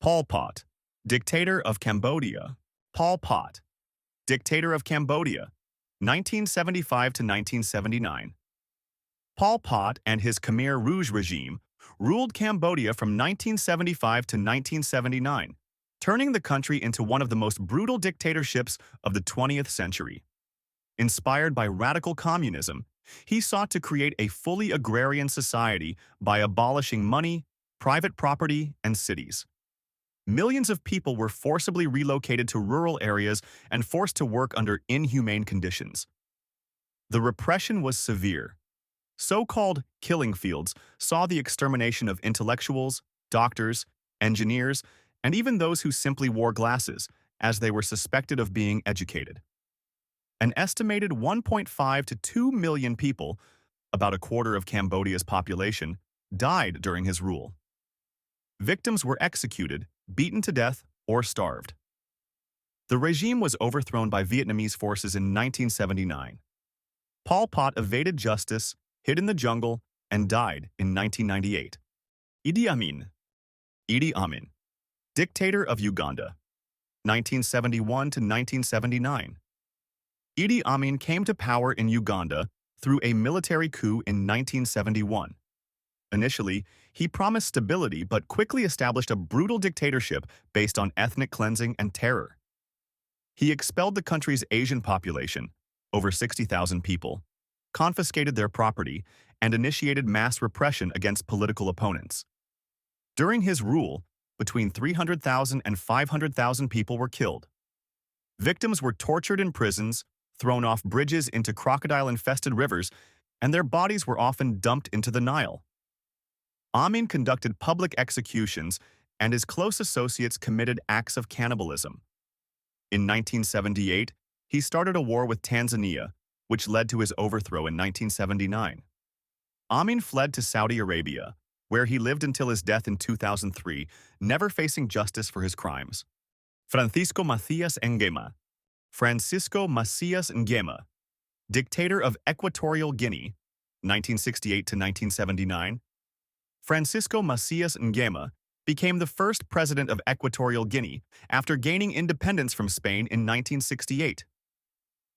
Pol Pot, dictator of Cambodia. Pol Pot, dictator of Cambodia, 1975 to 1979. Pol Pot and his Khmer Rouge regime ruled Cambodia from 1975 to 1979, turning the country into one of the most brutal dictatorships of the 20th century. Inspired by radical communism, he sought to create a fully agrarian society by abolishing money, private property, and cities. Millions of people were forcibly relocated to rural areas and forced to work under inhumane conditions. The repression was severe. So-called killing fields saw the extermination of intellectuals, doctors, engineers, and even those who simply wore glasses, as they were suspected of being educated. An estimated 1.5 to 2 million people, about a quarter of Cambodia's population, died during his rule. Victims were executed, beaten to death, or starved. The regime was overthrown by Vietnamese forces in 1979. Pol Pot evaded justice, hid in the jungle, and died in 1998. Idi Amin. Idi Amin, dictator of Uganda, 1971 to 1979. Idi Amin came to power in Uganda through a military coup in 1971. Initially, he promised stability but quickly established a brutal dictatorship based on ethnic cleansing and terror. He expelled the country's Asian population, over 60,000 people, confiscated their property, and initiated mass repression against political opponents. During his rule, between 300,000 and 500,000 people were killed. Victims were tortured in prisons, thrown off bridges into crocodile-infested rivers, and their bodies were often dumped into the Nile. Amin conducted public executions, and his close associates committed acts of cannibalism. In 1978, he started a war with Tanzania, which led to his overthrow in 1979. Amin fled to Saudi Arabia, where he lived until his death in 2003, never facing justice for his crimes. Francisco Macías Nguema. Francisco Macías Nguema, dictator of Equatorial Guinea, 1968 to 1979. Francisco Macías Nguema became the first president of Equatorial Guinea after gaining independence from Spain in 1968.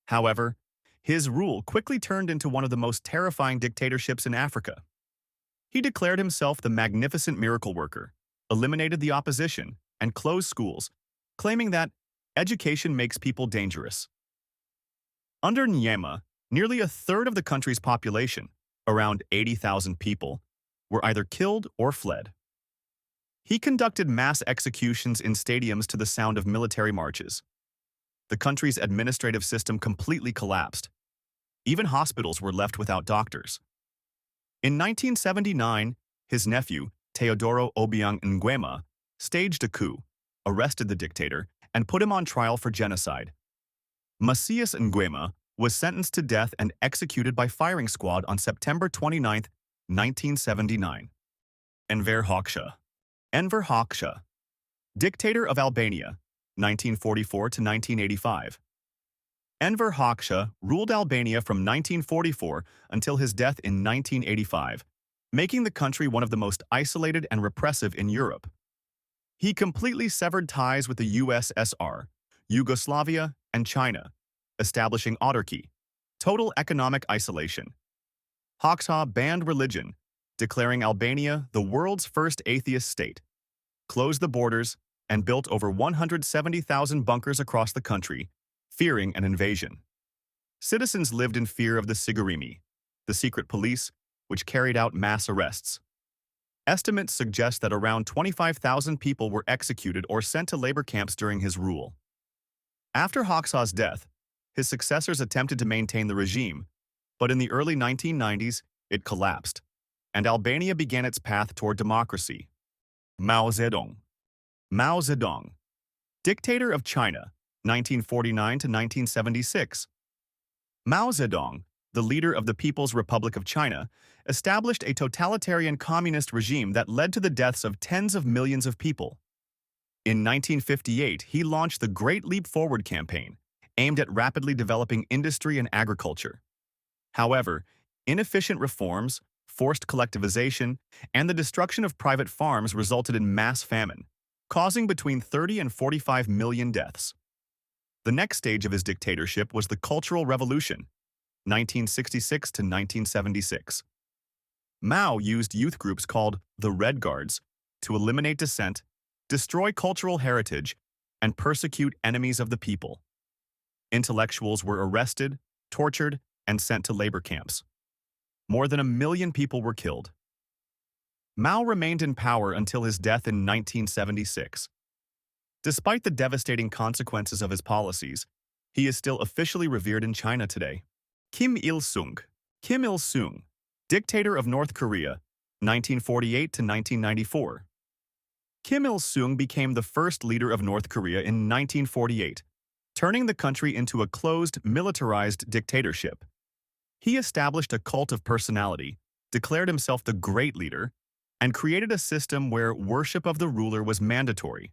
However, his rule quickly turned into one of the most terrifying dictatorships in Africa. He declared himself the magnificent miracle worker, eliminated the opposition, and closed schools, claiming that education makes people dangerous. Under Nguema, nearly a third of the country's population, around 80,000 people, were either killed or fled. He conducted mass executions in stadiums to the sound of military marches. The country's administrative system completely collapsed. Even hospitals were left without doctors. In 1979, his nephew, Teodoro Obiang Nguema, staged a coup, arrested the dictator, and put him on trial for genocide. Macías Nguema was sentenced to death and executed by firing squad on September 29, 1979. Enver Hoxha. Enver Hoxha, dictator of Albania, 1944 to 1985. Enver Hoxha ruled Albania from 1944 until his death in 1985, making the country one of the most isolated and repressive in Europe. He completely severed ties with the USSR, Yugoslavia, and China, establishing autarky, total economic isolation. Hoxha banned religion, declaring Albania the world's first atheist state, closed the borders, and built over 170,000 bunkers across the country, fearing an invasion. Citizens lived in fear of the Sigurimi, the secret police, which carried out mass arrests. Estimates suggest that around 25,000 people were executed or sent to labor camps during his rule. After Hoxha's death, his successors attempted to maintain the regime, but in the early 1990s, it collapsed, and Albania began its path toward democracy. Mao Zedong. Mao Zedong, dictator of China, 1949 to 1976. Mao Zedong, the leader of the People's Republic of China, established a totalitarian communist regime that led to the deaths of tens of millions of people. In 1958, he launched the Great Leap Forward campaign, aimed at rapidly developing industry and agriculture. However, inefficient reforms, forced collectivization, and the destruction of private farms resulted in mass famine, causing between 30 and 45 million deaths. The next stage of his dictatorship was the Cultural Revolution, 1966 to 1976. Mao used youth groups called the Red Guards to eliminate dissent, destroy cultural heritage, and persecute enemies of the people. Intellectuals were arrested, tortured, and sent to labor camps. More than 1 million people were killed. Mao remained in power until his death in 1976. Despite the devastating consequences of his policies, he is still officially revered in China today. Kim Il-sung. Kim Il-sung, dictator of North Korea, 1948 to 1994. Kim Il-sung became the first leader of North Korea in 1948, turning the country into a closed, militarized dictatorship. He established a cult of personality, declared himself the great leader, and created a system where worship of the ruler was mandatory.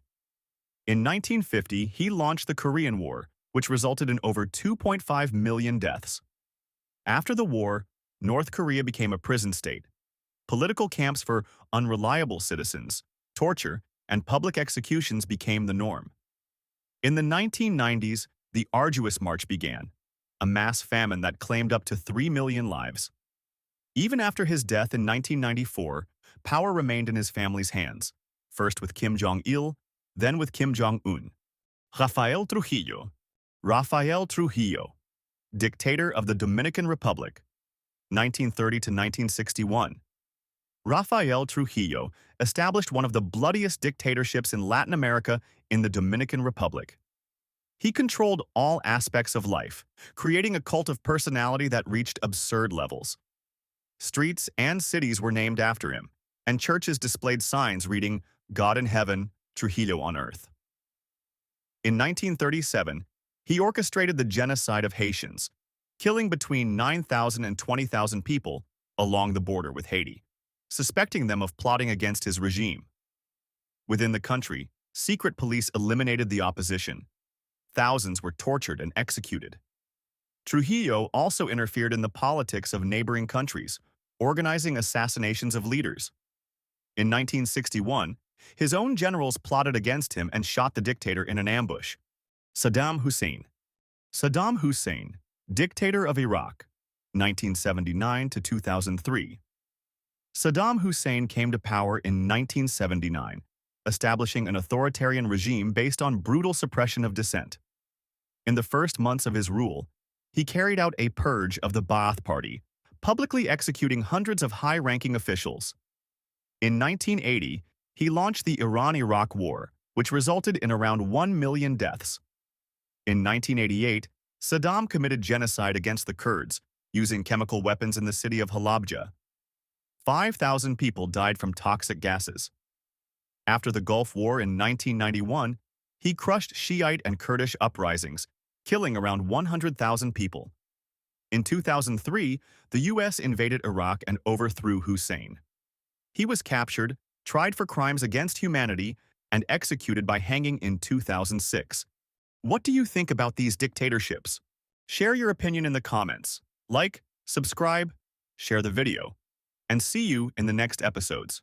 In 1950, he launched the Korean War, which resulted in over 2.5 million deaths. After the war, North Korea became a prison state. Political camps for unreliable citizens, torture, and public executions became the norm. In the 1990s, the Arduous March began, a mass famine that claimed up to 3 million lives. Even after his death in 1994, power remained in his family's hands, first with Kim Jong-il, then with Kim Jong-un. Rafael Trujillo. Rafael Trujillo, dictator of the Dominican Republic, 1930 to 1961. Rafael Trujillo established one of the bloodiest dictatorships in Latin America in the Dominican Republic. He controlled all aspects of life, creating a cult of personality that reached absurd levels. Streets and cities were named after him, and churches displayed signs reading, "God in heaven, Trujillo on earth." In 1937, he orchestrated the genocide of Haitians, killing between 9,000 and 20,000 people along the border with Haiti, suspecting them of plotting against his regime. Within the country, secret police eliminated the opposition. Thousands were tortured and executed. Trujillo also interfered in the politics of neighboring countries, organizing assassinations of leaders. In 1961, his own generals plotted against him and shot the dictator in an ambush. Saddam Hussein. Saddam Hussein, dictator of Iraq, 1979 to 2003. Saddam Hussein came to power in 1979, establishing an authoritarian regime based on brutal suppression of dissent. In the first months of his rule, he carried out a purge of the Ba'ath Party, publicly executing hundreds of high-ranking officials. In 1980, he launched the Iran-Iraq War, which resulted in around 1 million deaths. In 1988, Saddam committed genocide against the Kurds, using chemical weapons in the city of Halabja. 5,000 people died from toxic gases. After the Gulf War in 1991, he crushed Shiite and Kurdish uprisings, killing around 100,000 people. In 2003, the U.S. invaded Iraq and overthrew Hussein. He was captured, tried for crimes against humanity, and executed by hanging in 2006. What do you think about these dictatorships? Share your opinion in the comments. Like, subscribe, share the video, and see you in the next episodes.